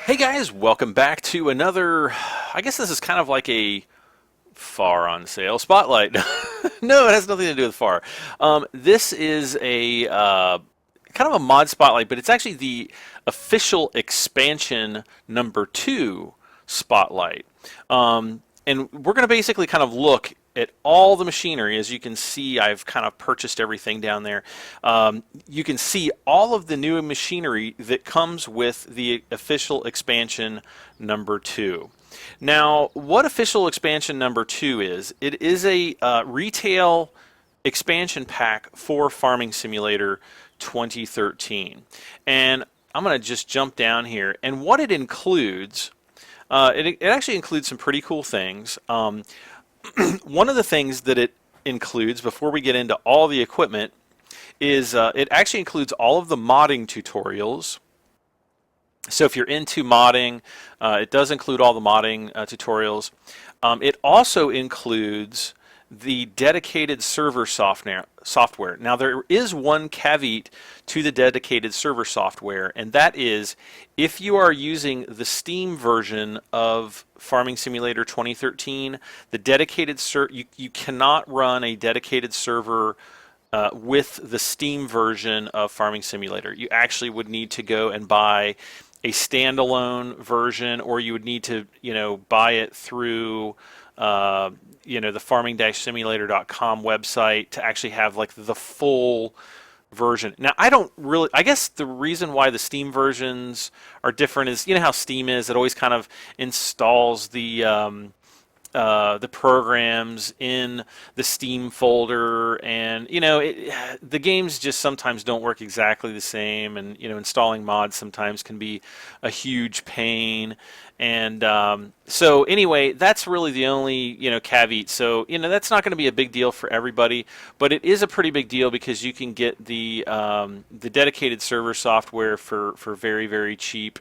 Hey guys, welcome back to another, I guess this is kind of like a FAR on sale spotlight. No, it has nothing to do with FAR. This is a kind of a mod spotlight, but it's actually the official expansion number 2 spotlight. And we're going to basically kind of look at all the machinery. As you can see, I've kind of purchased everything down there. You can see all of the new machinery that comes with the official expansion number 2. Now, what official expansion number 2 is, it is a retail expansion pack for Farming Simulator 2013. And I'm going to just jump down here. And what it includes, it actually includes some pretty cool things. One of the things that it includes, before we get into all the equipment, is it actually includes all of the modding tutorials. So if you're into modding, it does include all the modding tutorials. It also includes the dedicated server software. Now there is one caveat to the dedicated server software, and that is if you are using the Steam version of Farming Simulator 2013, the dedicated you cannot run a dedicated server with the Steam version of Farming Simulator. You actually would need to go and buy a standalone version, or you would need to, buy it through the farming-simulator.com website to actually have like the full version. Now, I guess the reason why the Steam versions are different is, how Steam is, it always kind of installs the programs in the Steam folder, and the games just sometimes don't work exactly the same, and installing mods sometimes can be a huge pain. And so anyway, that's really the only caveat. So that's not going to be a big deal for everybody, but it is a pretty big deal because you can get the dedicated server software for very, very cheap.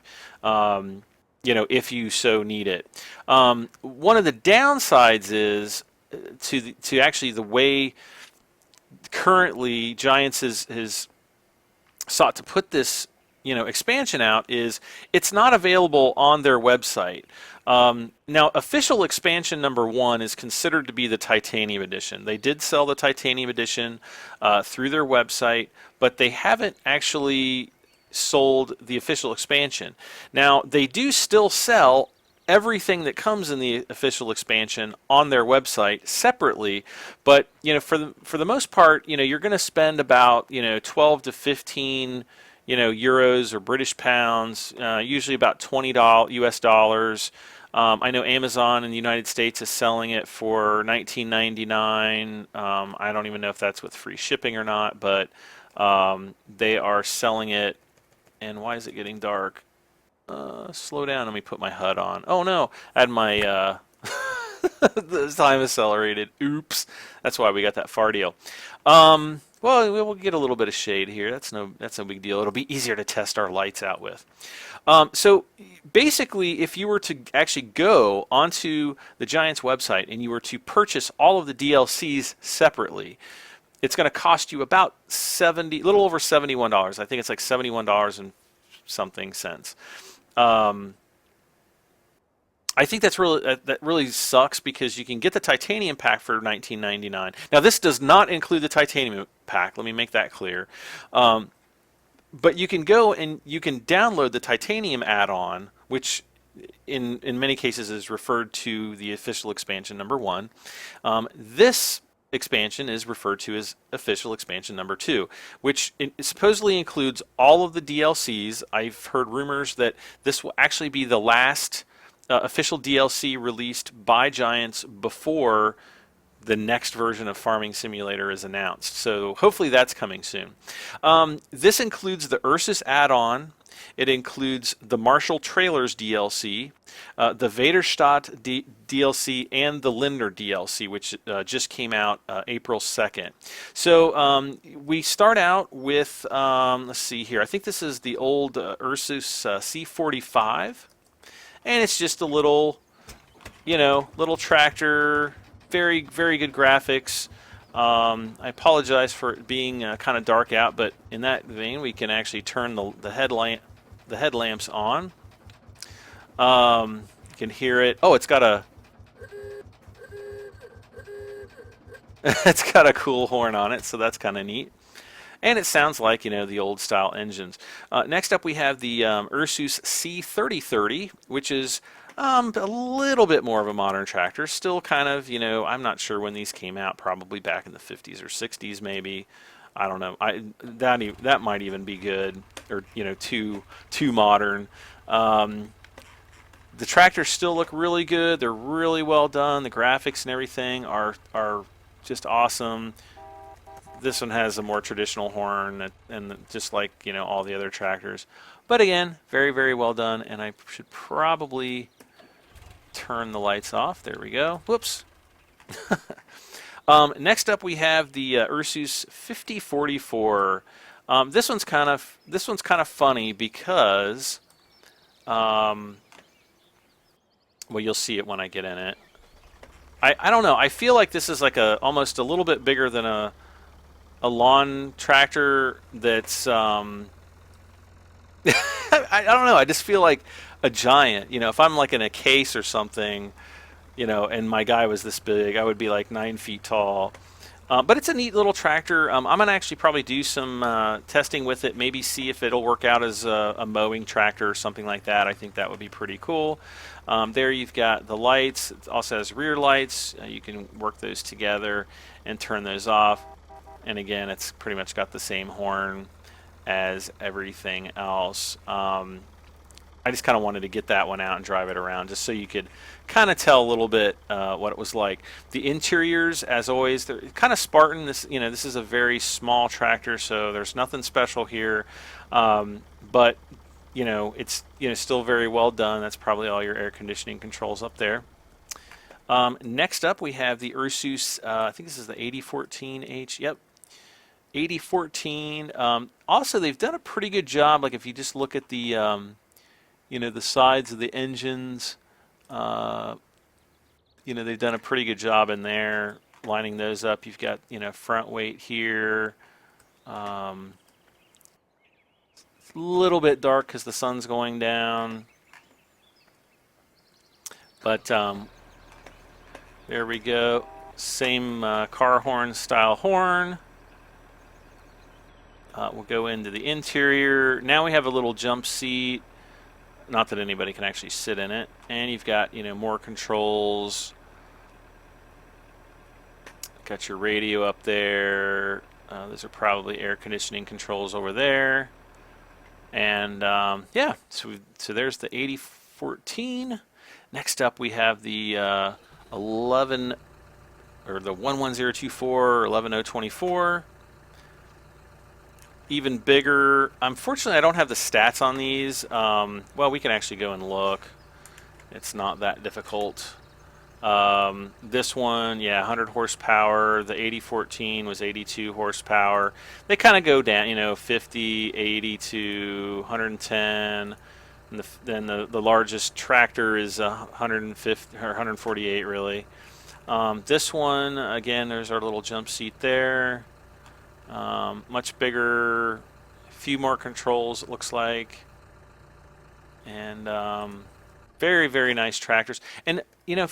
If you so need it. One of the downsides is to actually the way currently Giants has sought to put this expansion out is it's not available on their website. Now, official expansion number 1 is considered to be the Titanium Edition. They did sell the Titanium Edition through their website, but they haven't actually sold the official expansion. Now, they do still sell everything that comes in the official expansion on their website separately, but for the most part, you're going to spend about 12 to 15 euros or British pounds, usually about $20 US dollars. I know Amazon in the United States is selling it for $19.99. I don't even know if that's with free shipping or not, but they are selling it. And why is it getting dark? Slow down. Let me put my HUD on. Oh no, I had my the time accelerated. Oops. That's why we got that far deal. Well, we'll get a little bit of shade here. That's no big deal. It'll be easier to test our lights out with. So basically, if you were to actually go onto the Giants website and you were to purchase all of the DLCs separately, it's going to cost you about a little over $71. I think it's like $71 and something cents. I think that really sucks because you can get the Titanium pack for $19.99. Now, this does not include the Titanium pack. Let me make that clear. But you can go and you can download the Titanium add-on, which in many cases is referred to the official expansion number 1. This expansion is referred to as official expansion number 2, which supposedly includes all of the DLCs. I've heard rumors that this will actually be the last official DLC released by Giants before the next version of Farming Simulator is announced. So hopefully that's coming soon. This includes the Ursus add-on. It includes the Marshall Trailers DLC, the Vaderstad DLC, and the Lindner DLC, which just came out April 2nd. So we start out with, let's see here, I think this is the old Ursus C45, and it's just a little, little tractor, very, very good graphics. I apologize for it being kind of dark out, but in that vein, we can actually turn the headlamps on. You can hear it. Oh, it's got a it's got a cool horn on it, so that's kind of neat. And it sounds like, the old style engines. Next up, we have the Ursus C3030, which is a little bit more of a modern tractor. Still kind of, I'm not sure when these came out. Probably back in the 50s or 60s, maybe. I don't know. That might even be good, or too modern. The tractors still look really good. They're really well done. The graphics and everything are just awesome. This one has a more traditional horn, and just like all the other tractors. But again, very very well done. And I should probably turn the lights off. There we go. Whoops. Next up, we have the Ursus 5044. This one's kind of funny because, well, you'll see it when I get in it. I don't know. I feel like this is like almost a little bit bigger than a lawn tractor that's I don't know. I just feel like a giant. If I'm like in a case or something, and my guy was this big, I would be like 9 feet tall. But it's a neat little tractor. I'm going to actually probably do some testing with it, maybe see if it'll work out as a mowing tractor or something like that. I think that would be pretty cool. There you've got the lights. It also has rear lights. You can work those together and turn those off. And again, it's pretty much got the same horn as everything else. I just kind of wanted to get that one out and drive it around just so you could kind of tell a little bit what it was like. The interiors, as always, they're kind of Spartan. This is a very small tractor, so there's nothing special here. But it's still very well done. That's probably all your air conditioning controls up there. Next up, we have the Ursus. I think this is the 8014H. Yep, 8014. Also, they've done a pretty good job. Like if you just look at the the sides of the engines, they've done a pretty good job in there, lining those up. You've got, front weight here. A little bit dark because the sun's going down. But there we go. Same car horn style horn. We'll go into the interior. Now we have a little jump seat. Not that anybody can actually sit in it. And you've got, more controls. Got your radio up there. Those are probably air conditioning controls over there. And yeah, so there's the 8014. Next up, we have the 11 or the 11024 or 11024. Even bigger. Unfortunately, I don't have the stats on these. Well, we can actually go and look. It's not that difficult. This one, yeah, 100 horsepower. The 8014 was 82 horsepower. They kind of go down, 50, 80 to 110. And then the largest tractor is 150 or 148, really. This one, again, there's our little jump seat there. Much bigger, a few more controls, it looks like. And very, very nice tractors. And,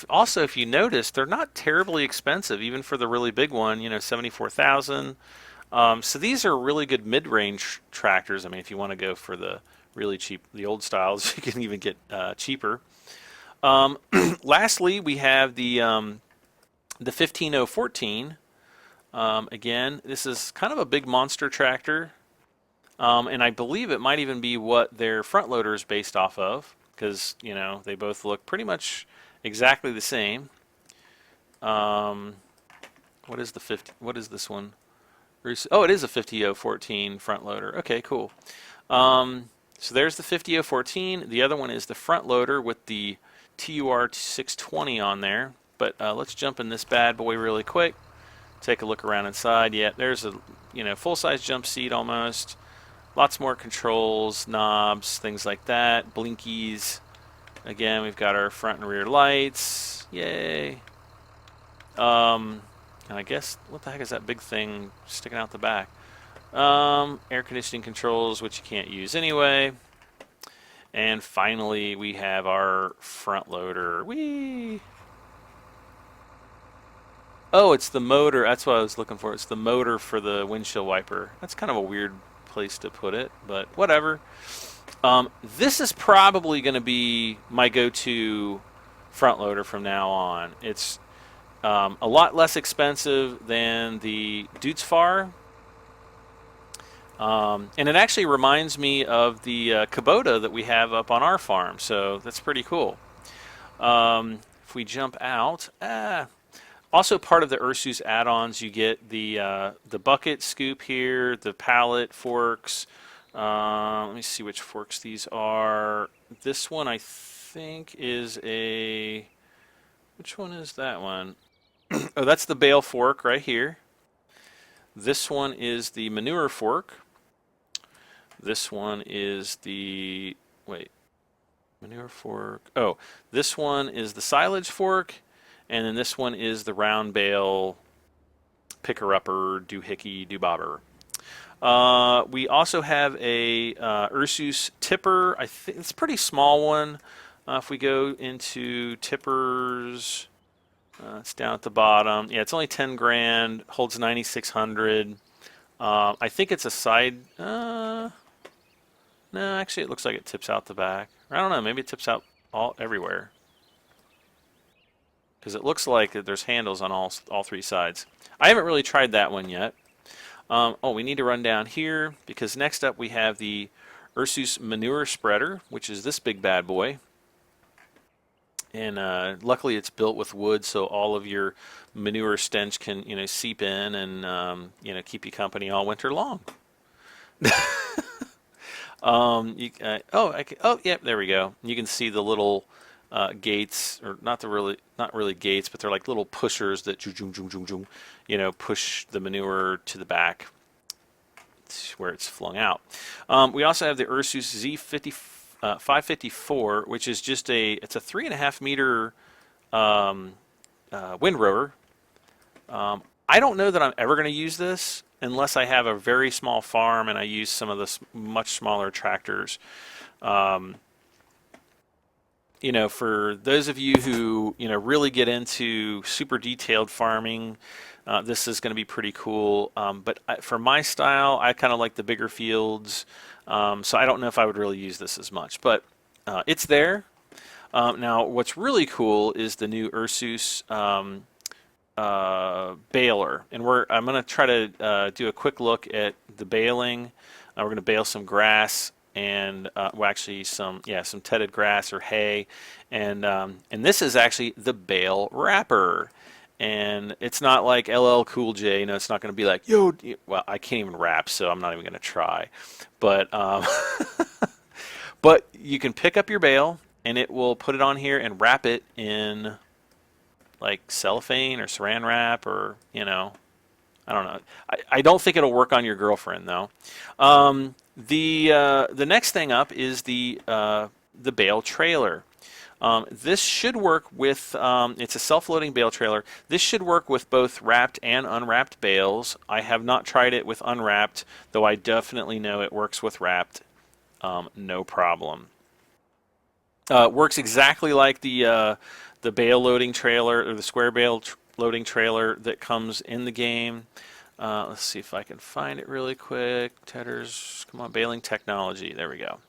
also, if you notice, they're not terribly expensive, even for the really big one, 74,000. So these are really good mid-range tractors. I mean, if you want to go for the really cheap, the old styles, you can even get cheaper. Lastly, we have the 15014. Again, this is kind of a big monster tractor, and I believe it might even be what their front loader is based off of, because they both look pretty much exactly the same. What is the 50? What is this one? Oh, it is a 50014 front loader. Okay, cool. So there's the 50014. The other one is the front loader with the TUR 620 on there. But let's jump in this bad boy really quick. Take a look around inside. Yeah, there's a full-size jump seat almost. Lots more controls, knobs, things like that. Blinkies. Again, we've got our front and rear lights. Yay. And I guess, what the heck is that big thing sticking out the back? Air conditioning controls, which you can't use anyway. And finally, we have our front loader. Whee! Oh, it's the motor. That's what I was looking for. It's the motor for the windshield wiper. That's kind of a weird place to put it, but whatever. This is probably going to be my go-to front loader from now on. It's a lot less expensive than the Dutzfar. And it actually reminds me of the Kubota that we have up on our farm, so that's pretty cool. If we jump out, also part of the Ursus add-ons, you get the bucket scoop here, the pallet forks. Let me see which forks these are. This one I think is a... Which one is that one? Oh, that's the bale fork right here. This one is the manure fork. This one is the... Wait. Manure fork. Oh, this one is the silage fork. And then this one is the round bale picker-upper, doohickey, doobobber. We also have a Ursus tipper. I think it's a pretty small one. If we go into tippers, it's down at the bottom. Yeah, it's only 10 grand, holds 9,600. I think it's a side. No, actually, it looks like it tips out the back. I don't know. Maybe it tips out everywhere. Because it looks like there's handles on all three sides. I haven't really tried that one yet. Oh, we need to run down here because next up we have the Ursus manure spreader, which is this big bad boy. And luckily it's built with wood, so all of your manure stench can seep in and keep you company all winter long. Yeah, there we go. You can see the little gates, or not really gates, but they're like little pushers that push the manure to the back where it's flung out. We also have the Ursus Z50 554, which is just it's a 3.5 meter windrower. I don't know that I'm ever going to use this unless I have a very small farm and I use some of the much smaller tractors. For those of you who really get into super detailed farming, this is going to be pretty cool. But for my style, I kind of like the bigger fields, so I don't know if I would really use this as much. But it's there. Now, what's really cool is the new Ursus baler, and I'm going to try to do a quick look at the baling. We're going to bale some grass. And actually some tedded grass or hay, and this is actually the bale wrapper, and it's not like LL Cool J. It's not going to be like, yo. Well, I can't even rap, so I'm not even going to try. But but you can pick up your bale, and it will put it on here and wrap it in like cellophane or Saran wrap, or I don't know. I don't think it'll work on your girlfriend though. The next thing up is the bale trailer. This should work with, it's a self-loading bale trailer. This should work with both wrapped and unwrapped bales. I have not tried it with unwrapped, though I definitely know it works with wrapped. No problem. Works exactly like the bale loading trailer, or the square bale loading trailer that comes in the game. Let's see if I can find it really quick. Tedders, come on, baling technology. There we go.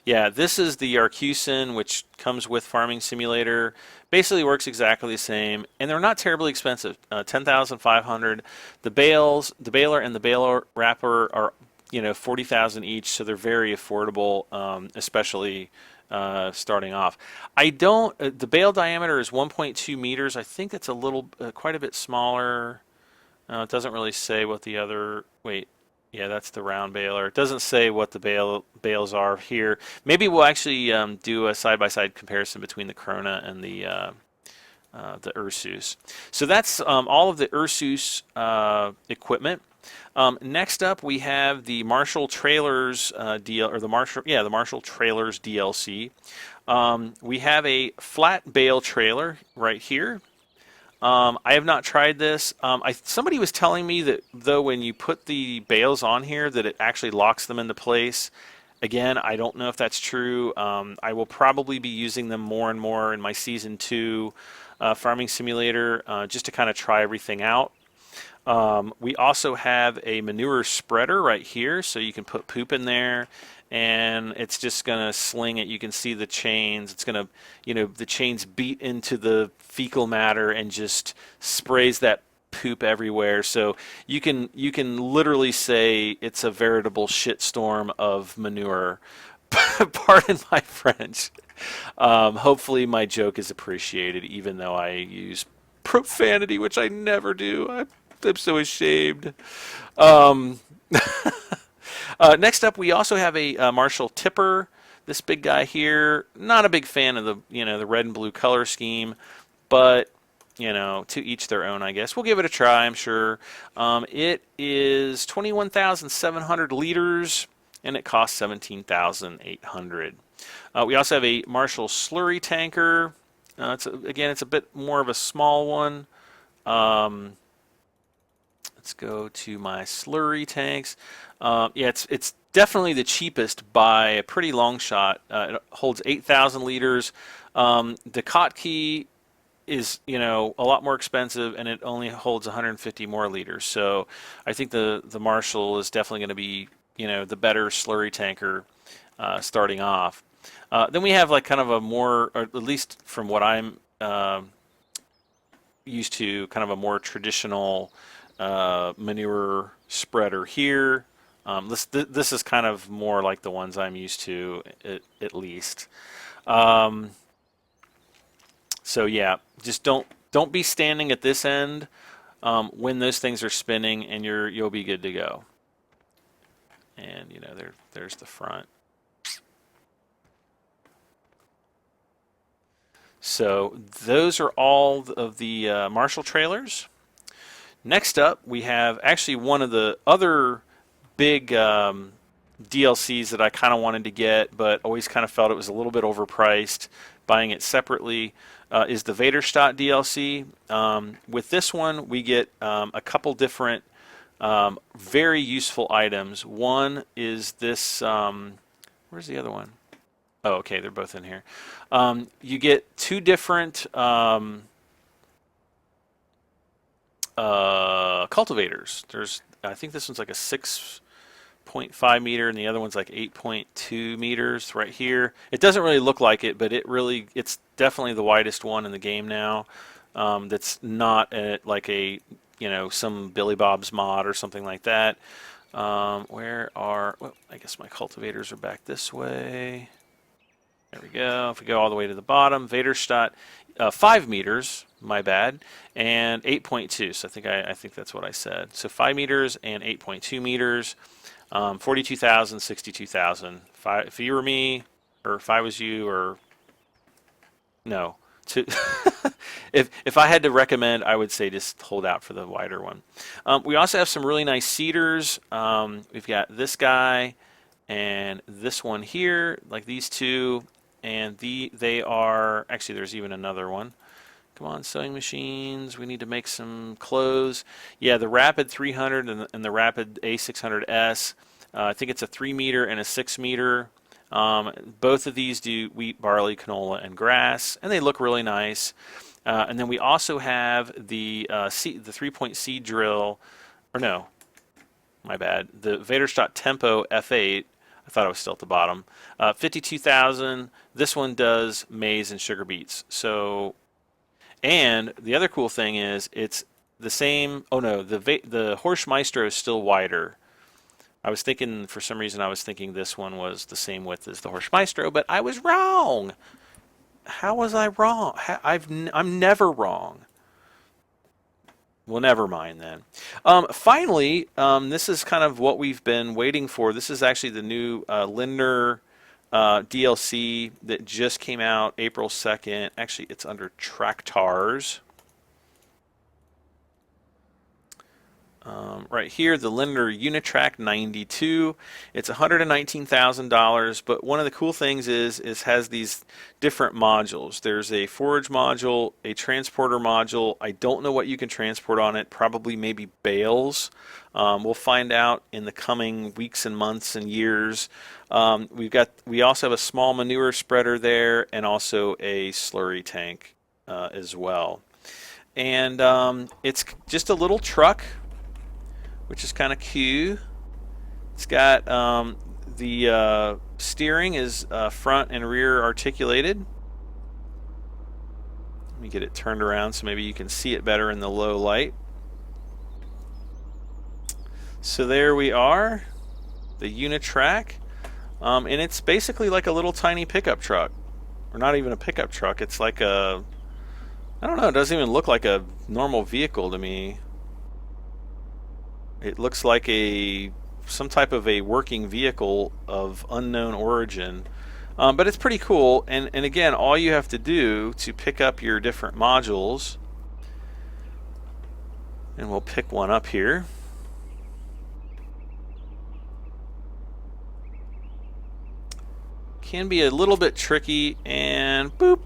Yeah, this is the Ursus, which comes with Farming Simulator. Basically works exactly the same, and they're not terribly expensive. 10,500. The baler and the baler wrapper are 40,000 each, so they're very affordable, especially starting off. The bale diameter is 1.2 meters. I think it's a little, quite a bit smaller. It doesn't really say what the other... Wait, yeah, that's the round baler. It doesn't say what the bales are here. Maybe we'll actually do a side-by-side comparison between the Corona and the Ursus. So that's all of the Ursus equipment. Next up, we have the Marshall Trailers the Marshall Trailers DLC. We have a flat bale trailer right here. I have not tried this. Somebody was telling me that though when you put the bales on here that it actually locks them into place. Again, I don't know if that's true. I will probably be using them more and more in my season 2 farming simulator just to kind of try everything out. We also have a manure spreader right here, so you can put poop in there, and it's just going to sling it. You can see the chains. It's going to, the chains beat into the fecal matter and just sprays that poop everywhere. So you can literally say it's a veritable shitstorm of manure. Pardon my French. Hopefully my joke is appreciated, even though I use profanity, which I never do. I'm so ashamed. Um, Next up, we also have a Marshall tipper. This big guy here. Not a big fan of the red and blue color scheme, but to each their own, I guess. We'll give it a try, I'm sure. It is 21,700 liters, and it costs 17,800. We also have a Marshall slurry tanker. Again, it's a bit more of a small one. Let's go to my slurry tanks. Yeah, it's definitely the cheapest by a pretty long shot. It holds 8,000 liters. The Kottke is a lot more expensive, and it only holds 150 more liters. So I think the Marshall is definitely going to be the better slurry tanker starting off. Then we have like kind of a more, or at least from what I'm used to, kind of a more traditional manure spreader here. This is kind of more like the ones I'm used to, at least. So yeah, just don't be standing at this end when those things are spinning, and you'll be good to go. And there's the front. So those are all of the Marshall trailers. Next up, we have actually one of the other big DLCs that I kind of wanted to get, but always kind of felt it was a little bit overpriced. Buying it separately is the Vaderstad DLC. With this one, we get a couple different very useful items. One is this. Where's the other one? Oh, okay, they're both in here. You get two different cultivators. I think this one's like a 6.5 meter, and the other one's like 8.2 meters right here. It doesn't really look like it, but it's definitely the widest one in the game now. That's not like some Billy Bob's mod or something like that. Well, I guess my cultivators are back this way. There we go. If we go all the way to the bottom, Vaderstad, 5 meters, my bad, and 8.2. So I think that's what I said. So 5 meters and 8.2 meters, 42,000, 62,000. If you were me, or if I was you, or no, if I had to recommend, I would say just hold out for the wider one. We also have some really nice seeders. We've got this guy and this one here, like these two. And they are, actually there's even another one. Come on, sewing machines, we need to make some clothes. Yeah, the Rapid 300 and the Rapid A600S, I think it's a 3 meter and a 6 meter. Both of these do wheat, barley, canola, and grass, and they look really nice. And then we also have the 3-point seed drill, or no, my bad, the Vaderstad Tempo F8. I thought I was still at the bottom. 52,000. This one does maize and sugar beets. So, and the other cool thing is it's the same. Oh no, the Horsch Maestro is still wider. I was thinking, for some reason, this one was the same width as the Horsch Maestro, but I was wrong. How was I wrong? I'm never wrong. Well, never mind then. Finally, this is kind of what we've been waiting for. This is actually the new Lindner DLC that just came out April 2nd. Actually, it's under Tractars. Right here, the Lindner Unitrac 92. It's $119,000, but one of the cool things is has these different modules. There's a forage module, a transporter module. I don't know what you can transport on it. Probably maybe bales. We'll find out in the coming weeks and months and years. We also have a small manure spreader there, and also a slurry tank as well. And it's just a little truck, which is kind of cute. It's got the steering is front and rear articulated. Let me get it turned around so maybe you can see it better in the low light. So there we are, the Unitrac, and it's basically like a little tiny pickup truck, or not even a pickup truck. It's like a, I don't know, it doesn't even look like a normal vehicle to me. It looks like some type of a working vehicle of unknown origin. But it's pretty cool, and again, all you have to do to pick up your different modules, and we'll pick one up here. Can be a little bit tricky, and boop,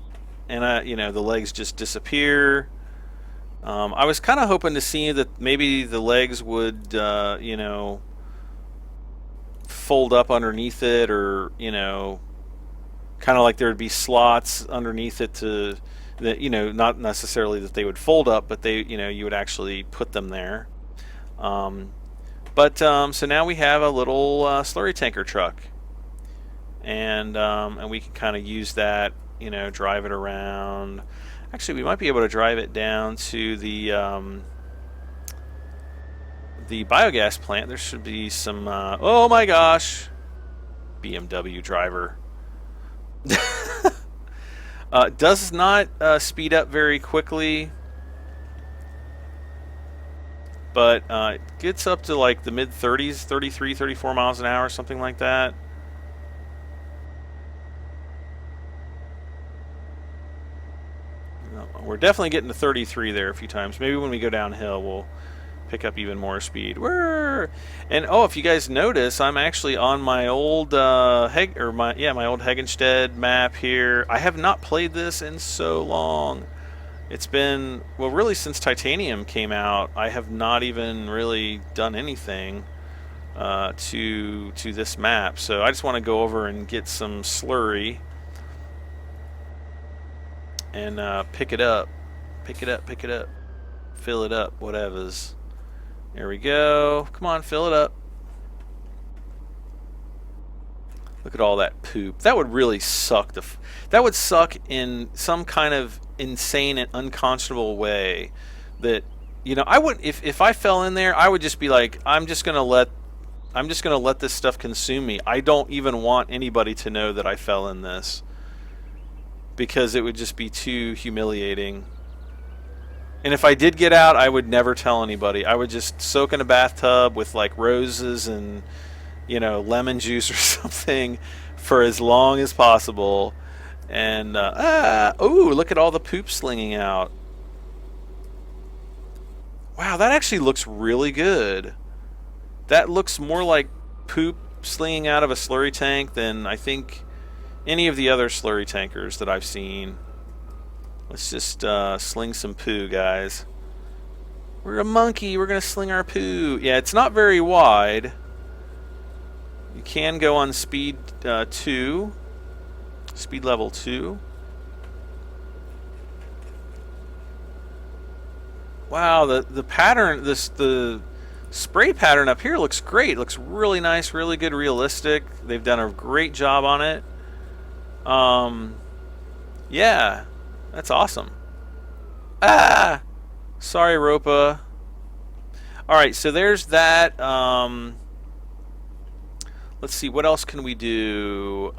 and you know, the legs just disappear. I was kind of hoping to see that maybe the legs would, you know, fold up underneath it, or, you know, kind of like there would be slots underneath it to, that, you know, not necessarily that they would fold up, but they, you know, you would actually put them there. So now we have a little slurry tanker truck, and we can kind of use that, you know, drive it around. Actually, we might be able to drive it down to the biogas plant. There should be some. Oh my gosh, BMW driver. Does not speed up very quickly, but it gets up to like the mid 30s, 33, 34 miles an hour, something like that. We're definitely getting to 33 there a few times. Maybe when we go downhill, we'll pick up even more speed. And oh, if you guys notice, I'm actually on my old my old Hegenstedt map here. I have not played this in so long. It's been, well, really since Titanium came out. I have not even really done anything to this map. So I just want to go over and get some slurry and pick it up, fill it up, whatever's. There we go. Come on, fill it up. Look at all that poop. That would really suck. That would suck in some kind of insane and unconscionable way. That, you know, I would, if I fell in there, I would just be like, I'm just gonna let this stuff consume me. I don't even want anybody to know that I fell in this, because it would just be too humiliating. And if I did get out, I would never tell anybody. I would just soak in a bathtub with like roses and, you know, lemon juice or something for as long as possible. And ooh, look at all the poop slinging out. Wow, that actually looks really good. That looks more like poop slinging out of a slurry tank than I think any of the other slurry tankers that I've seen. Let's just sling some poo, guys. We're a monkey. We're going to sling our poo. Yeah, it's not very wide. You can go on speed 2. Speed level 2. Wow, the pattern, the spray pattern up here looks great. It looks really nice, really good, realistic. They've done a great job on it. Yeah, that's awesome. Ah, sorry, Ropa. All right, so there's that. Let's see, what else can we do?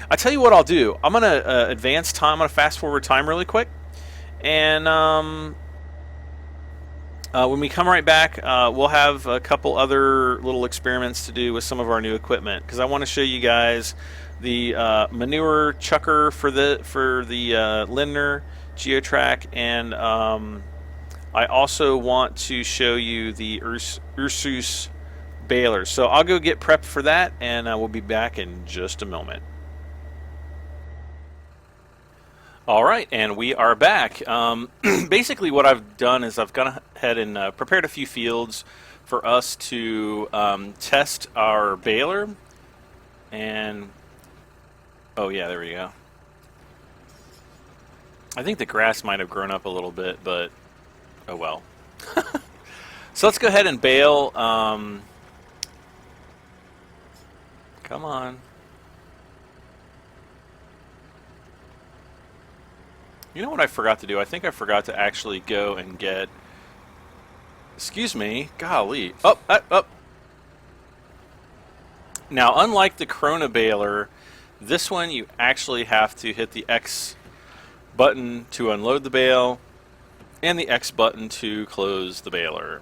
I tell you what I'll do. I'm gonna advance time. I'm gonna fast forward time really quick, and when we come right back, we'll have a couple other little experiments to do with some of our new equipment, because I want to show you guys the manure chucker for the Lindner Unitrac, and I also want to show you the Ursus baler. So I'll go get prepped for that, and we'll be back in just a moment. All right, and we are back. Basically, what I've done is I've gone ahead and prepared a few fields for us to test our baler. And oh yeah, there we go. I think the grass might have grown up a little bit, but oh well. So let's go ahead and bale. Come on. You know what I forgot to do? I think I forgot to actually go and get... Excuse me. Golly. Up, up, up. Now, unlike the Corona baler, this one you actually have to hit the X button to unload the bale and the X button to close the baler.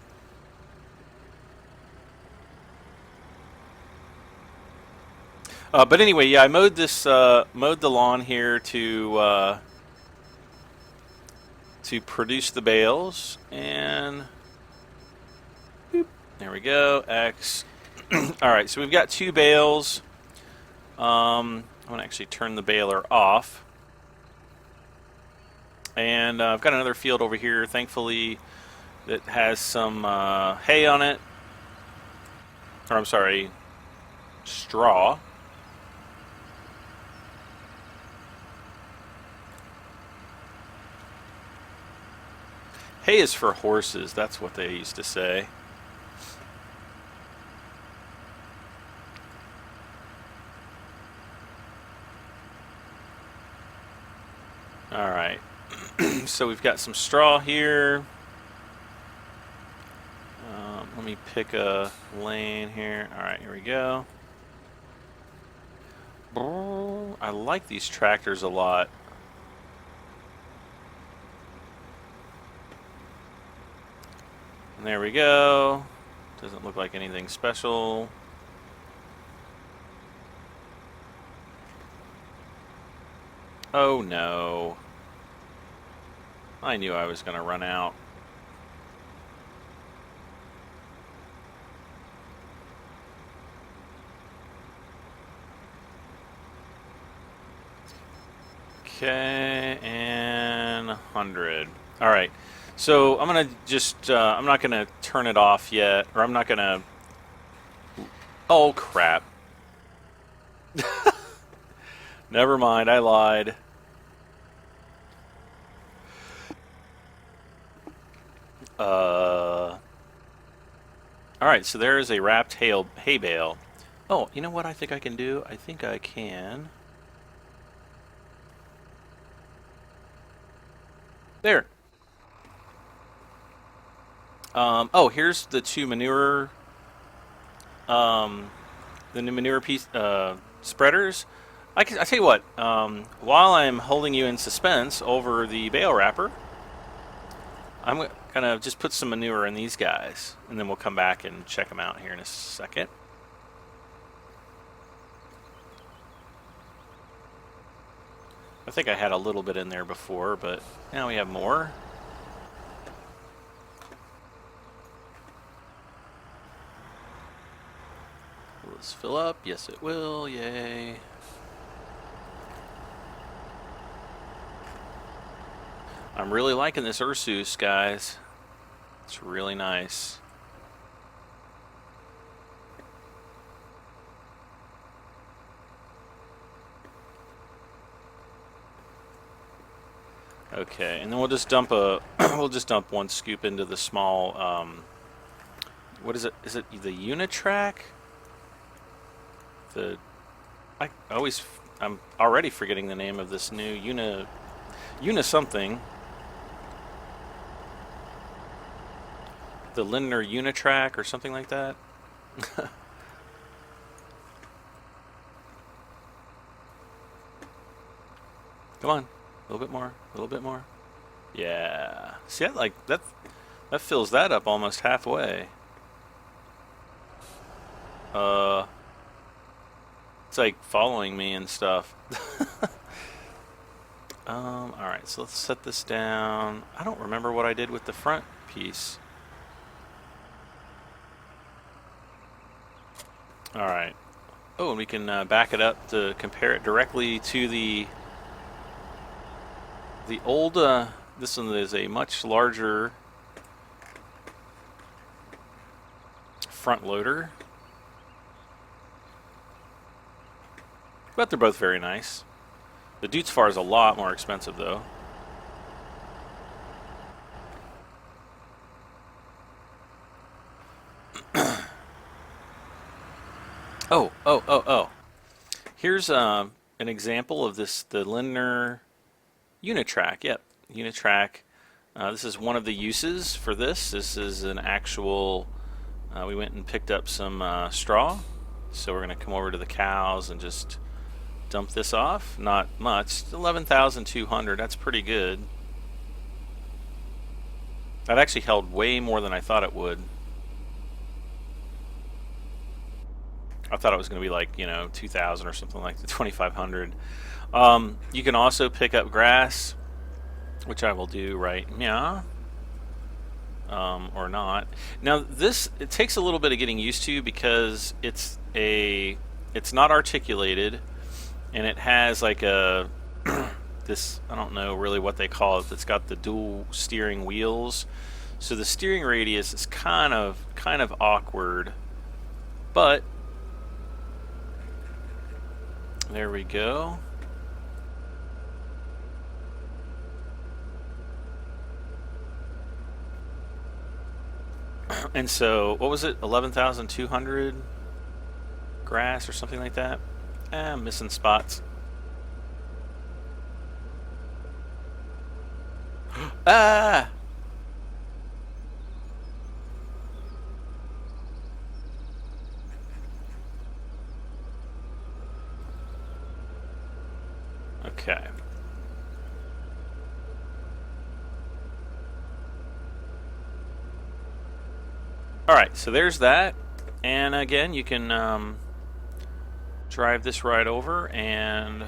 But anyway, yeah, I mowed the lawn here to produce the bales, and boop, there we go. X. All right, so we've got 2 bales. I'm gonna actually turn the baler off, and I've got another field over here, thankfully, that has some hay on it, or I'm sorry, straw. Hay is for horses, that's what they used to say. Alright, so we've got some straw here. Let me pick a lane here. Alright, here we go. I like these tractors a lot. And there we go. Doesn't look like anything special. Oh no. I knew I was going to run out. Okay, and 100. All right. So I'm going to just, I'm not going to turn it off yet, or I'm not going to... Oh, crap. Never mind, I lied. Alright, so there is a wrapped hay bale. Oh, you know what I think I can do? I think I can... There. Oh, here's the 2 manure, the new manure piece, spreaders. I tell you what, while I'm holding you in suspense over the bale wrapper, I'm gonna just put some manure in these guys, and then we'll come back and check them out here in a second. I think I had a little bit in there before, but now we have more. Will this fill up? Yes, it will. Yay. I'm really liking this Ursus, guys. It's really nice. Okay, and then we'll just dump a we'll just dump 1 scoop into the small what is it? Is it the Unitrac? I'm already forgetting the name of this new Una something. The Lindner Unitrac or something like that. Come on, a little bit more, a little bit more. Yeah. See, that fills that up almost halfway. It's like following me and stuff. All right, so let's set this down. I don't remember what I did with the front piece. All right. Oh, and we can back it up to compare it directly to the old. This one is a much larger front loader, but they're both very nice. The Dutesfar is a lot more expensive, though. Oh. Here's an example of this, the Lindner Unitrac. Yep, Unitrac. This is one of the uses for this. This is an actual, we went and picked up some straw. So we're going to come over to the cows and just dump this off. Not much, 11,200, that's pretty good. That actually held way more than I thought it would. I thought it was going to be like, 2,000 or something like the 2,500. You can also pick up grass, which I will do right now. Or not. Now this, it takes a little bit of getting used to because it's not articulated, and it has like a this, I don't know really what they call it. It's got the dual steering wheels, so the steering radius is kind of awkward, but there we go. And so, what was it? 11,200 grass or something like that. I'm missing spots. Ah! Okay. Alright, so there's that. And again, you can drive this right over, and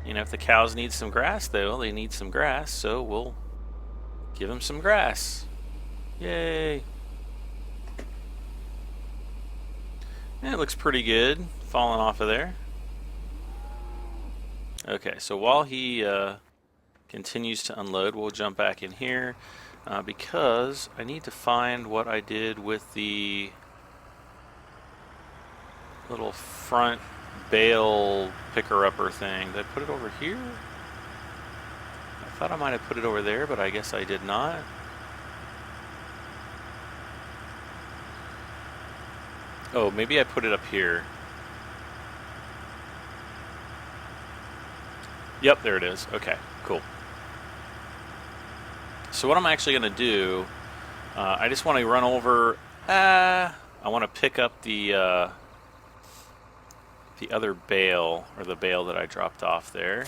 if the cows need some grass, though, they need some grass, so we'll give them some grass. Yay! And it looks pretty good, falling off of there. Okay, so while he continues to unload, we'll jump back in here because I need to find what I did with the little front bale picker-upper thing. Did I put it over here? I thought I might have put it over there, but I guess I did not. Oh, maybe I put it up here. Yep, there it is. Okay, cool. So what I'm actually going to do, I just want to run over. I want to pick up the other bale, or the bale that I dropped off there.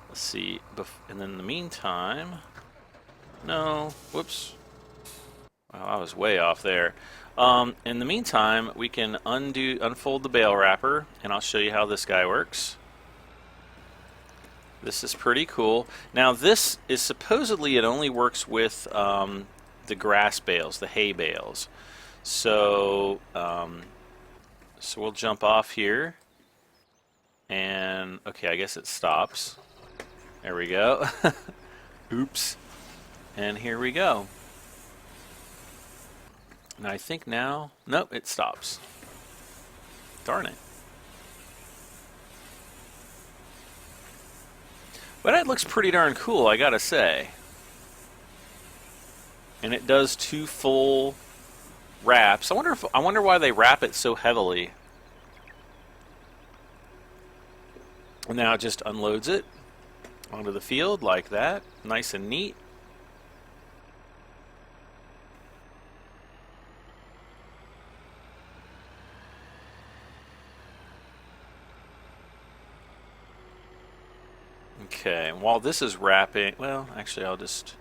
Let's see, and then in the meantime, no, whoops. Wow, I was way off there. In the meantime, we can unfold the bale wrapper, and I'll show you how this guy works. This is pretty cool. Now this is supposedly, it only works with the grass bales, the hay bales. So, so we'll jump off here, and okay, I guess it stops. There we go. Oops. And here we go. And I think now, nope, it stops. Darn it. But it looks pretty darn cool, I gotta say. And it does 2 full wraps. I wonder why they wrap it so heavily. And now it just unloads it onto the field like that, nice and neat. Okay, and while this is wrapping, well, actually I'll just...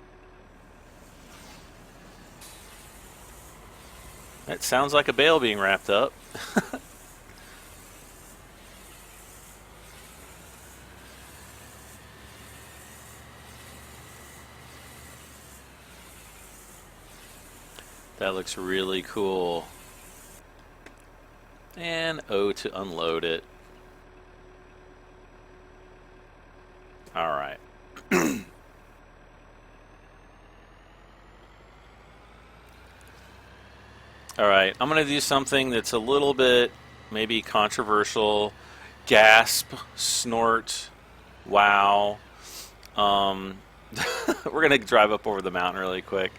It sounds like a bale being wrapped up. That looks really cool. And O to unload it. All right. All right. I'm going to do something that's a little bit maybe controversial. Gasp, snort, wow. Um, we're going to drive up over the mountain really quick.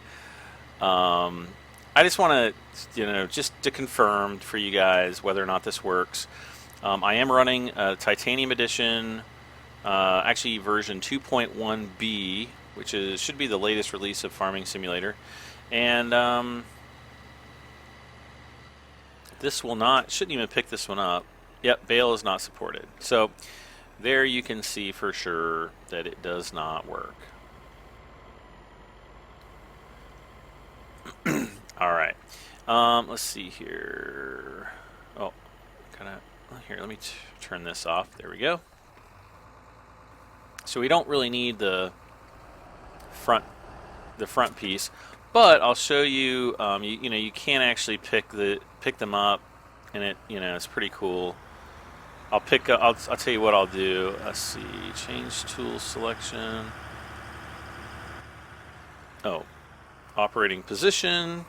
I just want to, just to confirm for you guys whether or not this works. I am running a Titanium Edition, actually version 2.1b, which should be the latest release of Farming Simulator, and this will not, shouldn't even pick this one up. Yep, Bale is not supported. So there you can see for sure that it does not work. All right. Let's see here. Oh, kind of here. Let me turn this off. There we go. So we don't really need the front piece, but I'll show you. You can actually pick them up, and it's pretty cool. I'll tell you what I'll do. Let's see. Change tool selection. Oh, operating position.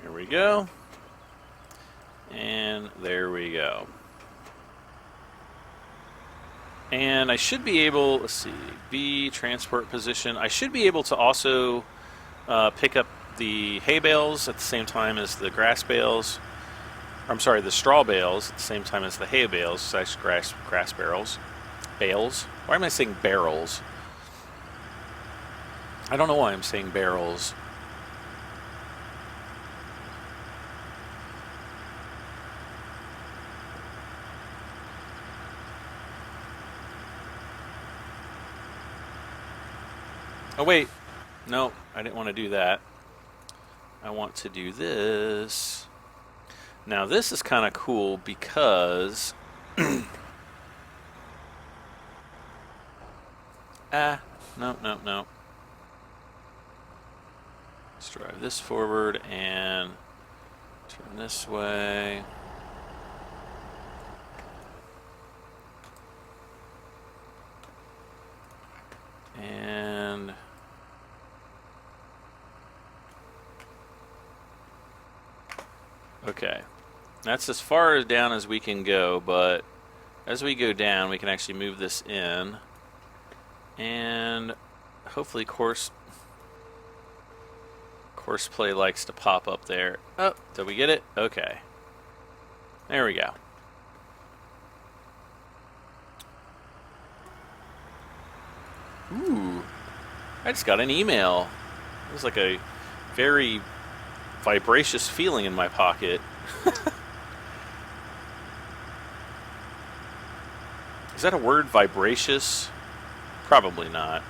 Here we go. And there we go. And I should be able, let's see, B, transport position. I should be able to also pick up the hay bales at the same time as the grass bales. I'm sorry, the straw bales at the same time as the hay bales, / grass barrels. Bales? Why am I saying barrels? I don't know why I'm saying barrels. Oh wait, no, I didn't want to do that. I want to do this. Now this is kind of cool because no. Let's drive this forward and turn this way. And okay, that's as far down as we can go, but as we go down, we can actually move this in, and hopefully course play likes to pop up there. Oh, did we get it? Okay. There we go. Ooh, I just got an email. It was like a very vibracious feeling in my pocket. Is that a word, vibracious? Probably not.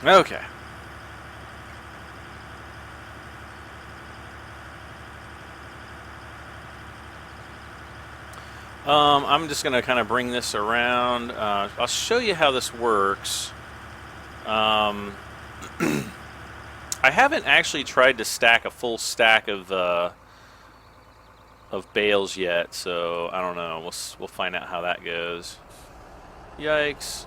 Okay. I'm just going to kind of bring this around. I'll show you how this works. I haven't actually tried to stack a full stack of bales yet, so I don't know. We'll find out how that goes. Yikes.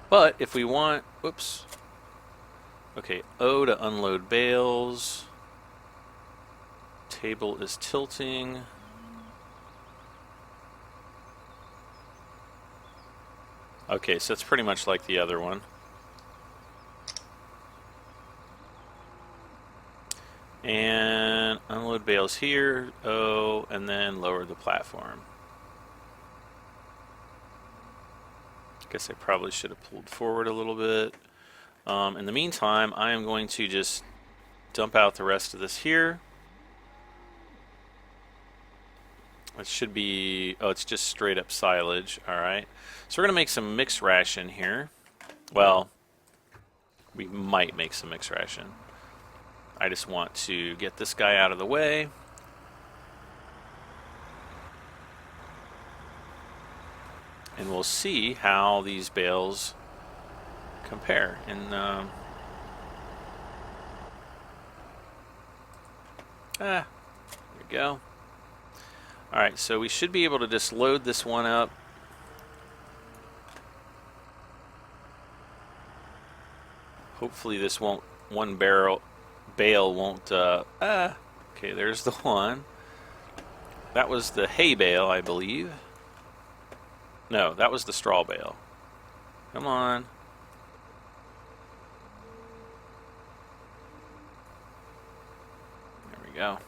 But if we want, whoops. Okay, O to unload bales. Table is tilting. Okay, so it's pretty much like the other one. And unload Unload bales here. Oh, and then lower the platform. Guess I probably should have pulled forward a little bit. In the meantime, I am going to just dump out the rest of this here. It should be, oh, it's just straight up silage. All right. So we're going to make some mixed ration here. Well, we might make some mixed ration. I just want to get this guy out of the way. And we'll see how these bales compare. And there we go. All right, so we should be able to just load this one up. Hopefully this won't, bale won't, okay, there's the one. That was the hay bale, I believe. No, that was the straw bale. Come on. There we go.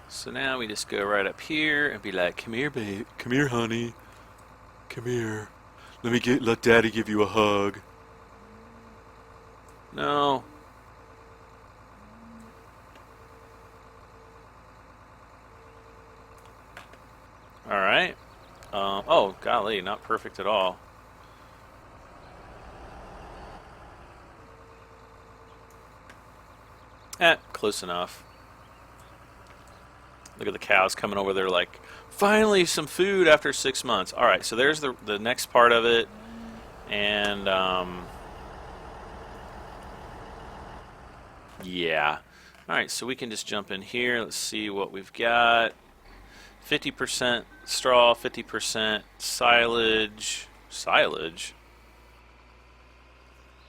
So now we just go right up here and be like, come here, babe. Come here, honey. Come here. Let Daddy give you a hug. No. All right. Oh, golly, not perfect at all. Close enough. Look at the cows coming over there like, finally some food after 6 months. All right, so there's the next part of it. And, yeah. All right, so we can just jump in here. Let's see what we've got. 50% straw, 50% silage. Silage?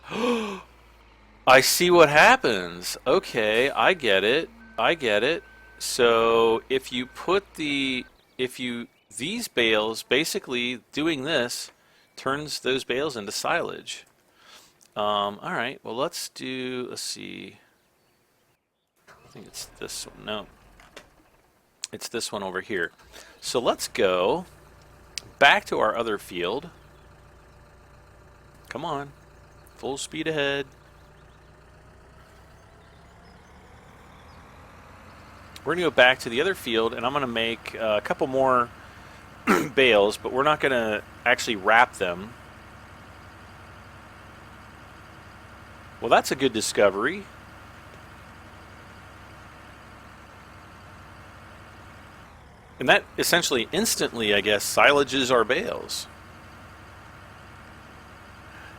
I see what happens. Okay, I get it. I get it. So if you put these bales, basically doing this turns those bales into silage. All right, well let's see. I think it's this one. No, it's this one over here. So let's go back to our other field. Come on, full speed ahead. We're going to go back to the other field, and I'm going to make a couple more bales, but we're not going to actually wrap them. Well, that's a good discovery. And that essentially instantly, I guess, silages our bales.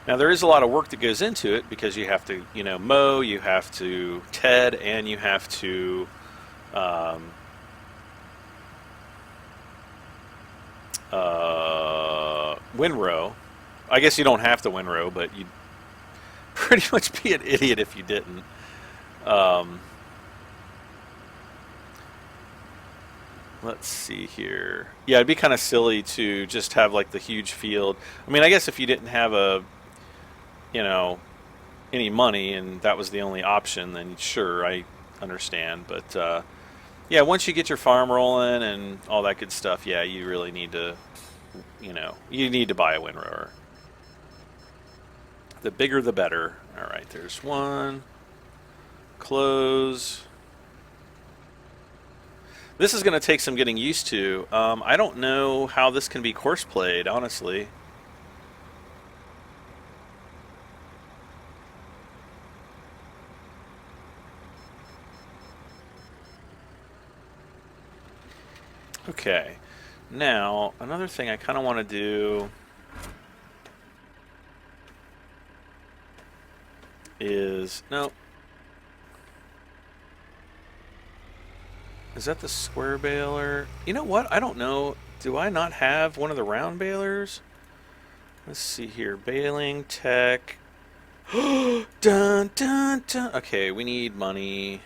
Now, there is a lot of work that goes into it because you have to, mow, you have to ted, and you have to windrow. I guess you don't have to windrow, but you'd pretty much be an idiot if you didn't. Let's see here. Yeah, it'd be kind of silly to just have like the huge field. I mean, I guess if you didn't have any money and that was the only option, then sure, I understand. But yeah, once you get your farm rolling and all that good stuff, yeah, you really need to, you need to buy a windrower. The bigger the better. All right, there's one. Close. This is going to take some getting used to. I don't know how this can be course played, honestly. Okay, now another thing I kind of want to do is, no, is that the square baler? You know what? I don't know. Do I not have one of the round balers? Let's see here. Baling, tech. Dun, dun, dun. Okay, we need money.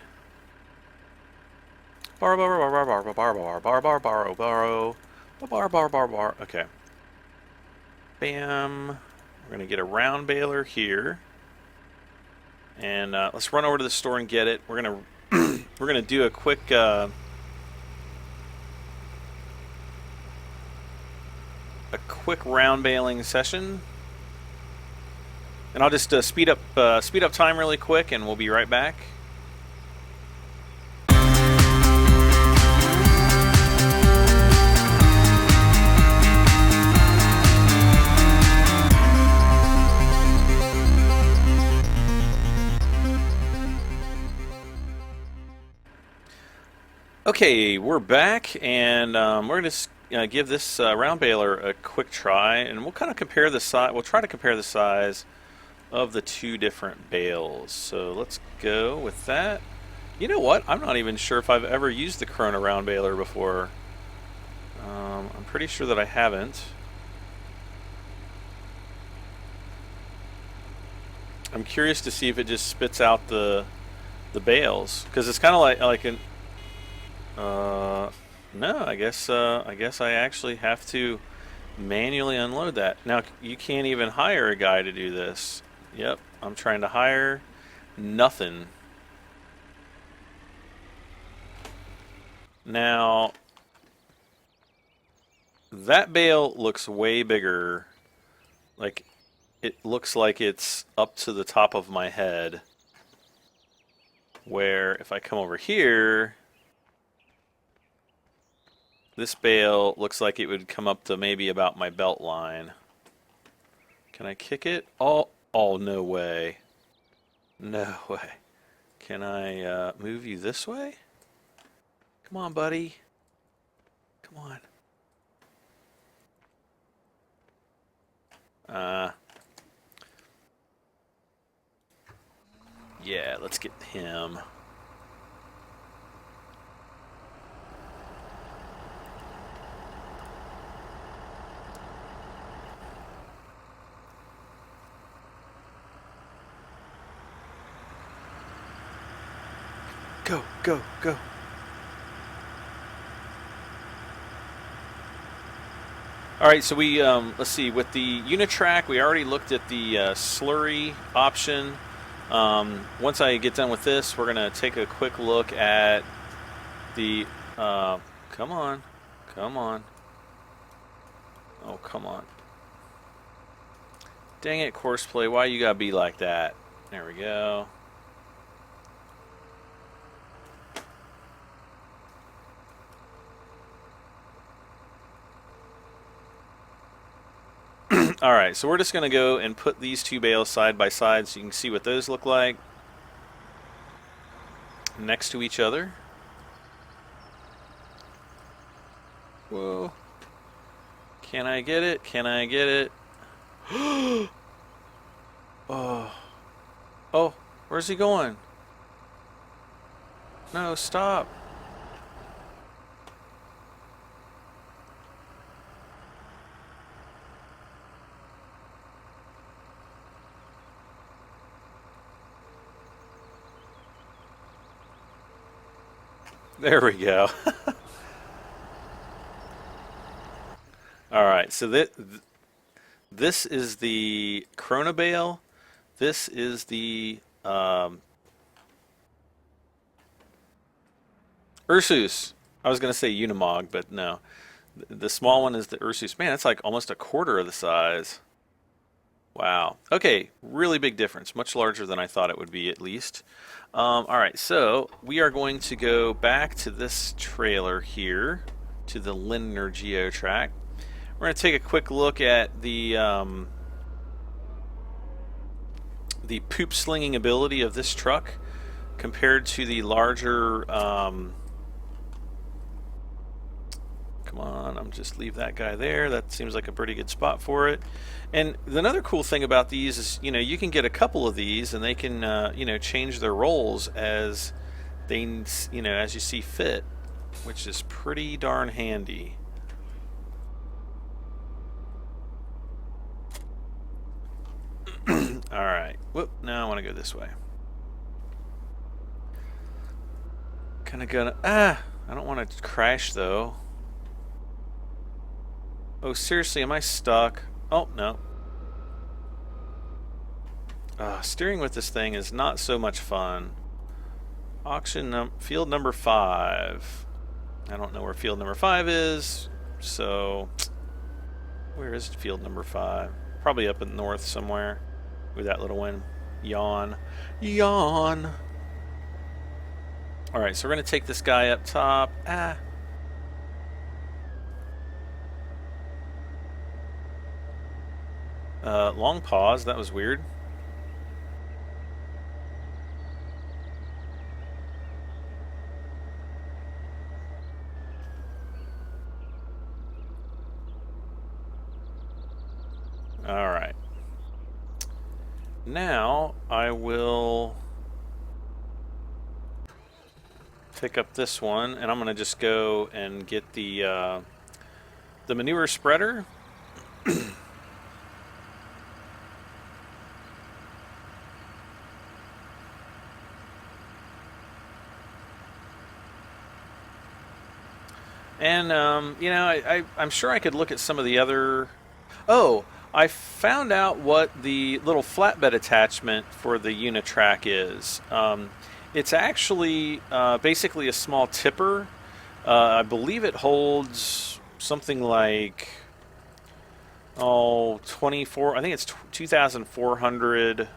Borrow, borrow, borrow, borrow, borrow, borrow, borrow, borrow, borrow, borrow, borrow, borrow, borrow. Okay. Bam. We're going to get a round baler here. and let's run over to the store and get it. We're gonna we're gonna do a quick round baling session, and I'll just speed up time really quick, and we'll be right back. Okay, we're back, and we're going to give this round baler a quick try, and we'll kind of compare the size. We'll try to compare the size of the two different bales. So let's go with that. You know what? I'm not even sure if I've ever used the Corona round baler before. I'm pretty sure that I haven't. I'm curious to see if it just spits out the bales, because it's kind of like an no, I guess I actually have to manually unload that. Now you can't even hire a guy to do this. Yep, I'm trying to hire nothing. Now that bale looks way bigger. Like it looks like it's up to the top of my head. Where if I come over here, this bale looks like it would come up to maybe about my belt line. Can I kick it? Oh, no way. No way. Can I move you this way? Come on, buddy. Come on. Yeah, let's get him. Go, go, go. All right, so we let's see. With the Unitrac, we already looked at the slurry option. Once I get done with this, we're gonna take a quick look at the. Come on, come on. Oh, come on. Dang it, Courseplay! Why you gotta be like that? There we go. Alright, so we're just going to go and put these two bales side by side so you can see what those look like next to each other. Whoa. Can I get it? Can I get it? Oh. Oh, where's he going? No, stop. There we go. All right, so this is the Corona bale. This is the Ursus. I was going to say Unimog, but no. The small one is the Ursus. Man, that's like almost a quarter of the size. Wow. Okay, really big difference. Much larger than I thought it would be, at least. All right, so we are going to go back to this trailer here, to the Lindner Unitrac. We're going to take a quick look at the poop slinging ability of this truck compared to the larger. Come on, I'm just leave that guy there. That seems like a pretty good spot for it. And another cool thing about these is, you can get a couple of these, and they can, change their roles as they, as you see fit, which is pretty darn handy. All right. Whoop. Now I want to go this way. Kind of gonna. I don't want to crash though. Oh, seriously, am I stuck? Oh, no. Steering with this thing is not so much fun. Field number 5. I don't know where field number 5 is, so where is field number 5? Probably up in the north somewhere. With that little one. Yawn. Yawn. Alright, so we're going to take this guy up top. Long pause. That was weird. Alright. Now I will pick up this one, and I'm going to just go and get the manure spreader. And you know, I'm sure I could look at some of the other. Oh, I found out what the little flatbed attachment for the Unitrac is. It's actually basically a small tipper. I believe it holds something like 24. I think it's 2,400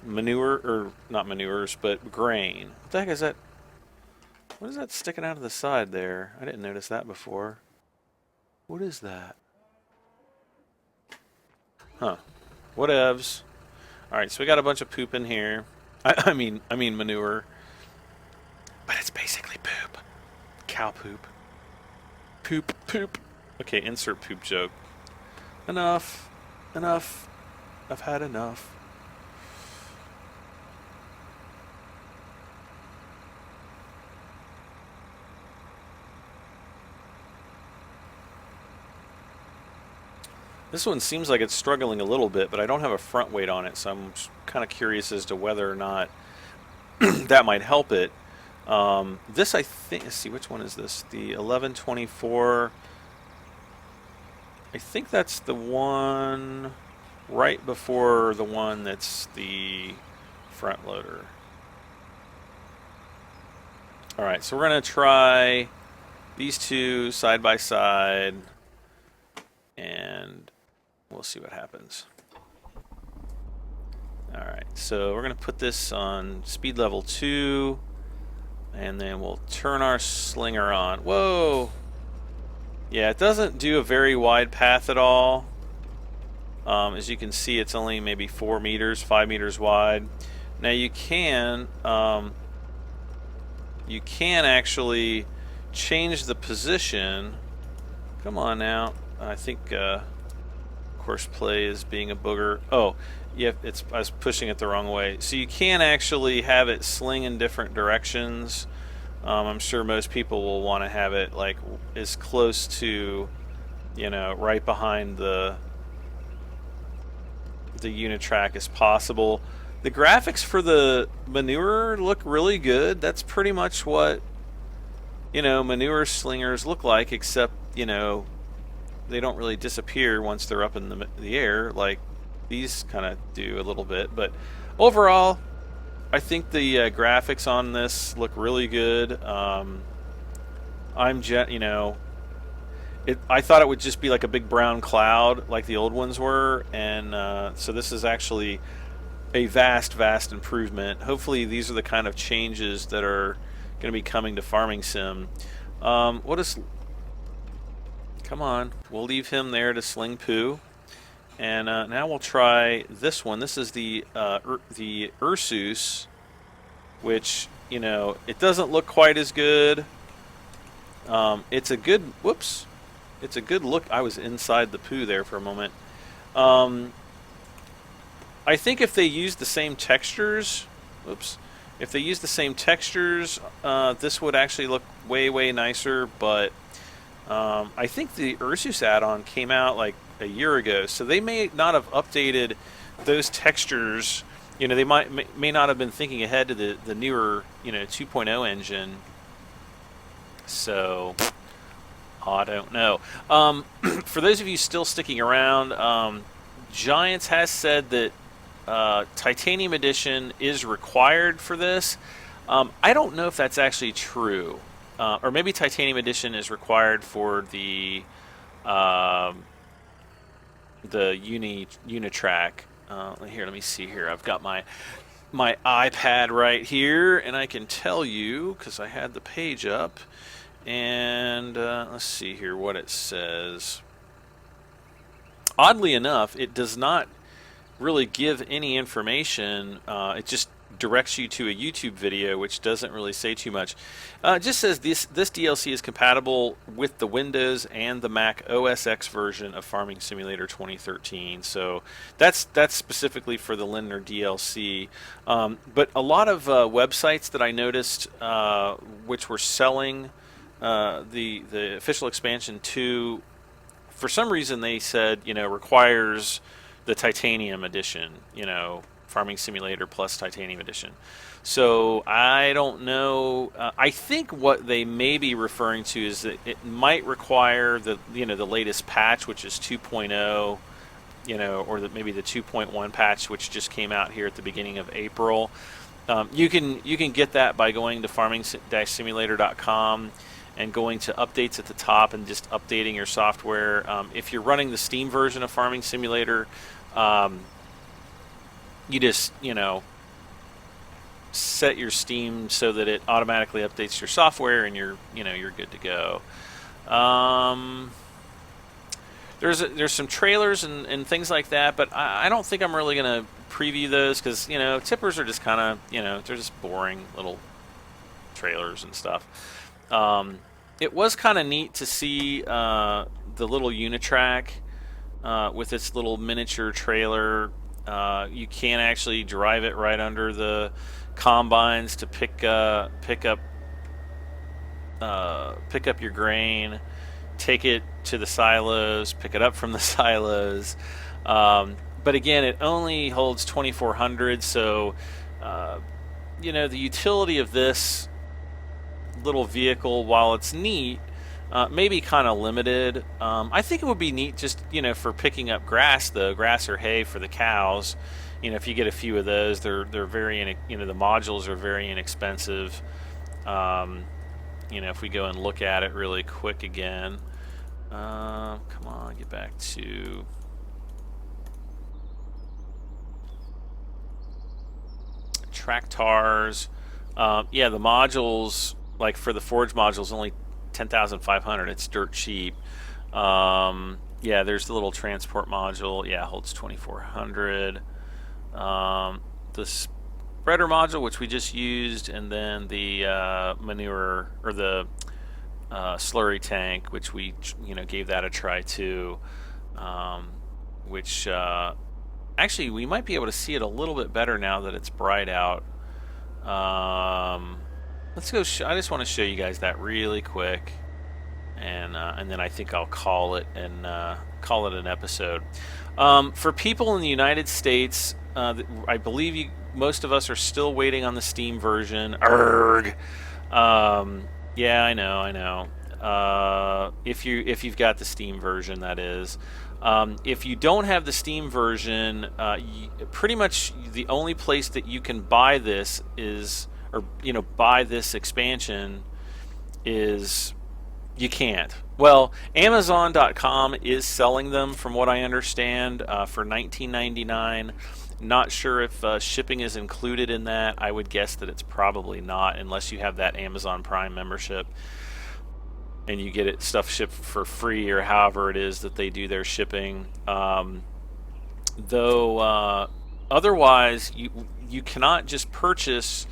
manure, or not manures, but grain. What the heck is that? What is that sticking out of the side there? I didn't notice that before. What is that? Huh. Whatevs. Alright, so we got a bunch of poop in here. I mean manure. But it's basically poop. Cow poop. Poop, poop. Okay, insert poop joke. Enough. Enough. I've had enough. This one seems like it's struggling a little bit, but I don't have a front weight on it, so I'm kind of curious as to whether or not that might help it. This, I think, let's see, which one is this? The 1124. I think that's the one right before the one that's the front loader. Alright, so we're going to try these two side by side, and we'll see what happens. Alright, so we're going to put this on speed level 2, and then we'll turn our slinger on. Whoa! Yeah, it doesn't do a very wide path at all. As you can see, it's only maybe 4 meters, 5 meters wide. Now you can actually change the position. Come on now. I think course play is being a booger. Oh, yeah, I was pushing it the wrong way. So you can actually have it sling in different directions. I'm sure most people will want to have it like as close to, you know, right behind the Unitrac as possible. The graphics for the manure look really good. That's pretty much what, you know, manure slingers look like, except, you know, they don't really disappear once they're up in the air like these kind of do a little bit. But overall, I think the graphics on this look really good. You know, I thought it would just be like a big brown cloud like the old ones were, and so this is actually a vast improvement. Hopefully these are the kind of changes that are going to be coming to Farming Sim. What is... Come on, we'll leave him there to sling poo. And now we'll try this one. This is the Ursus, which, you know, it doesn't look quite as good. It's a good... Whoops. It's a good look. I was inside the poo there for a moment. I think if they use the same textures... Whoops. If they use the same textures, this would actually look way nicer, but... I think the Ursus add-on came out like a year ago, so they may not have updated those textures. You know, they may not have been thinking ahead to the newer, you know, 2.0 engine. So I don't know. For those of you still sticking around, Giants has said that Titanium Edition is required for this. I don't know if that's actually true, or maybe Titanium Edition is required for um the Unitrac. Here, let me see here. I've got my iPad right here, and I can tell you because I had the page up. And let's see here what it says. Oddly enough, it does not really give any information. It just directs you to a YouTube video, which doesn't really say too much. It just says this DLC is compatible with the Windows and the Mac OS X version of Farming Simulator 2013. So that's specifically for the Lindner DLC. But a lot of websites that I noticed, which were selling the official expansion 2, for some reason they said, requires the Titanium Edition, Farming Simulator plus Titanium Edition. So I don't know. I think what they may be referring to is that it might require the latest patch, which is 2.0, or maybe the 2.1 patch, which just came out here at the beginning of April. You can get that by going to farming-simulator.com and going to updates at the top and just updating your software. If you're running the Steam version of Farming Simulator, you just set your Steam so that it automatically updates your software, and you're good to go. There's some trailers and things like that, but I don't think I'm really gonna preview those because tippers are just kind of they're just boring little trailers and stuff. It was kind of neat to see the little Unitrac with its little miniature trailer. You can actually drive it right under the combines to pick up your grain, take it to the silos, pick it up from the silos. But again, it only holds 2,400, so the utility of this little vehicle, while it's neat, may be kind of limited. I think it would be neat just for picking up grass, though, grass or hay for the cows. If you get a few of those, they're very the modules are very inexpensive. If we go and look at it really quick again, come on, get back to tractars. Yeah, the modules, like for the forge modules, only 10,500. It's dirt cheap. Yeah, there's the little transport module. Yeah, holds 2,400. The spreader module, which we just used, and then the manure or the slurry tank, which we gave that a try too. Which actually we might be able to see it a little bit better now that it's bright out. Let's go. I just want to show you guys that really quick, and then I think I'll call it an episode. For people in the United States, I believe most of us are still waiting on the Steam version. Arrgh. Yeah, I know. If you've got the Steam version, that is. If you don't have the Steam version, pretty much the only place that you can buy this buy this expansion is you can't. Well, Amazon.com is selling them, from what I understand, for $19.99. Not sure if shipping is included in that. I would guess that it's probably not, unless you have that Amazon Prime membership and you get stuff shipped for free, or however it is that they do their shipping. Though otherwise, you cannot just purchase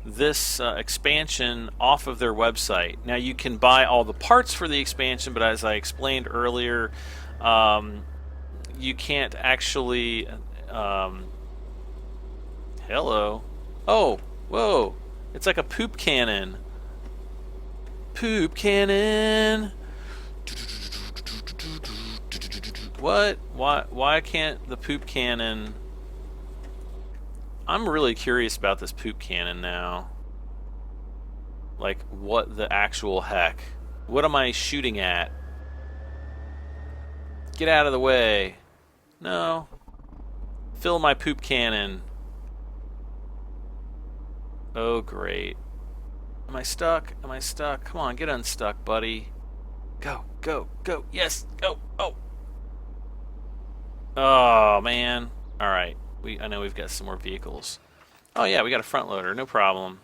this expansion off of their website. Now, you can buy all the parts for the expansion, but as I explained earlier, you can't actually... hello. Oh, whoa. It's like a poop cannon. Poop cannon. What? Why can't the poop cannon... I'm really curious about this poop cannon now. Like, what the actual heck? What am I shooting at? Get out of the way. No. Fill my poop cannon. Oh, great. Am I stuck? Am I stuck? Come on, get unstuck, buddy. Go, go, go. Yes, go. Oh. Oh, man. All right. I know we've got some more vehicles. Oh, yeah, we got a front loader. No problem.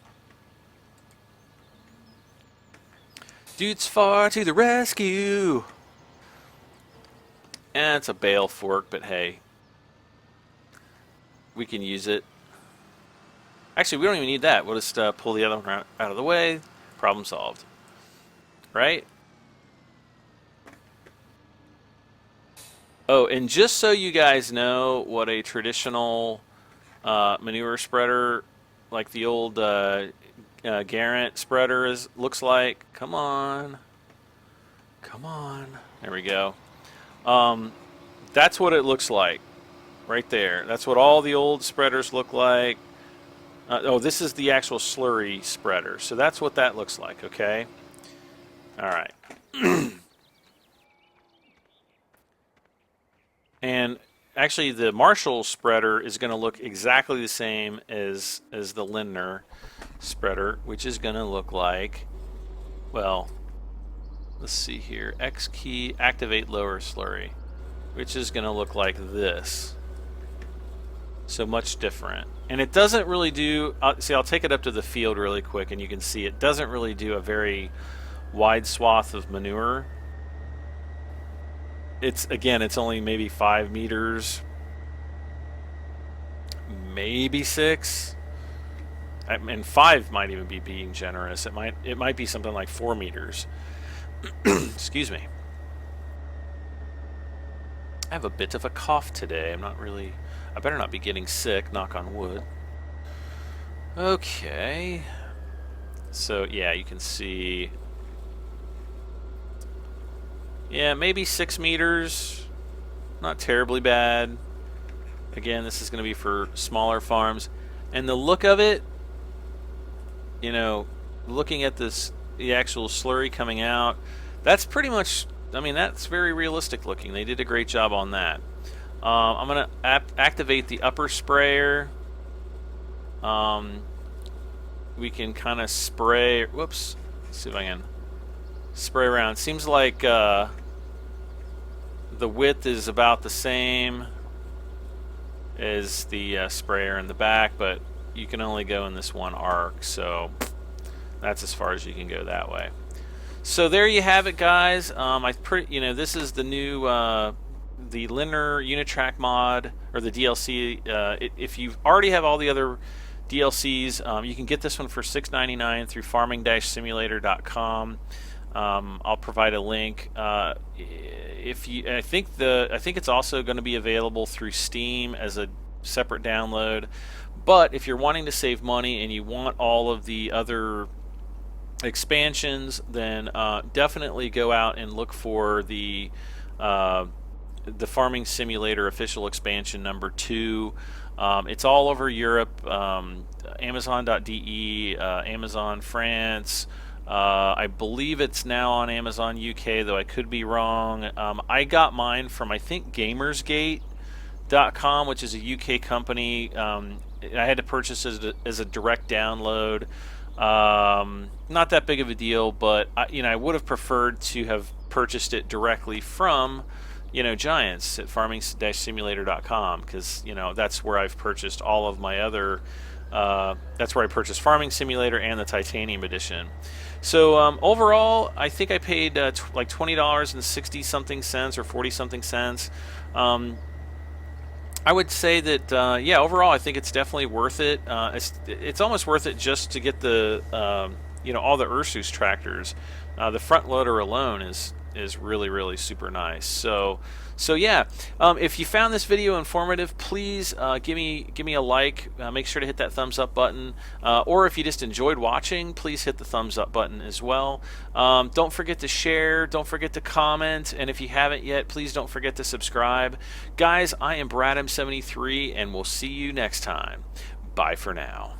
Dude's far to the rescue. Eh, it's a bale fork, but hey. We can use it. Actually, we don't even need that. We'll just pull the other one out of the way. Problem solved. Right? Oh, and just so you guys know what a traditional manure spreader, like the old Garrett spreader looks like. Come on. Come on. There we go. That's what it looks like. Right there. That's what all the old spreaders look like. Oh, this is the actual slurry spreader. So that's what that looks like, okay? All right. And actually, the Marshall spreader is going to look exactly the same as the Lindner spreader, which is going to look like, well, let's see here. X key, activate lower slurry, which is going to look like this. So much different. And it doesn't really do, see, I'll take it up to the field really quick and you can see it doesn't really do a very wide swath of manure. It's only maybe 5 meters, maybe 6. And 5 might even be being generous. It might be something like 4 meters. Excuse me. I have a bit of a cough today. I better not be getting sick, knock on wood. Okay. So, yeah, you can see. Yeah, maybe 6 meters. Not terribly bad. Again, this is going to be for smaller farms. And the look of it, you know, looking at the actual slurry coming out, that's pretty much, I mean, that's very realistic looking. They did a great job on that. I'm going to activate the upper sprayer. We can kind of spray, whoops, let's see if I can spray around. Seems like the width is about the same as the sprayer in the back, but you can only go in this one arc, so that's as far as you can go that way. So there you have it, guys. This is the new the Lindner Unitrac mod, or the DLC. If you already have all the other DLCs, you can get this one for $6.99 through farming-simulator.com. I'll provide a link. I think it's also going to be available through Steam as a separate download. But if you're wanting to save money and you want all of the other expansions, then definitely go out and look for the Farming Simulator official expansion number 2. It's all over Europe, Amazon.de, Amazon France. I believe it's now on Amazon UK, though I could be wrong. I got mine from, I think, Gamersgate.com, which is a UK company. I had to purchase it as a direct download. Not that big of a deal, but I would have preferred to have purchased it directly from Giants at farming-simulator.com, because that's where I've purchased all of my other. That's where I purchased Farming Simulator and the Titanium Edition. So overall, I think I paid like $20.60 something cents or 40 something cents. I would say that overall, I think it's definitely worth it. It's almost worth it just to get the all the Ursus tractors. The front loader alone is really super nice. So yeah, if you found this video informative, please give me a like. Make sure to hit that thumbs up button, or if you just enjoyed watching, please hit the thumbs up button as well. Don't forget to share, don't forget to comment, and if you haven't yet, please don't forget to subscribe. Guys, I am Brad M73, and we'll see you next time. Bye for now.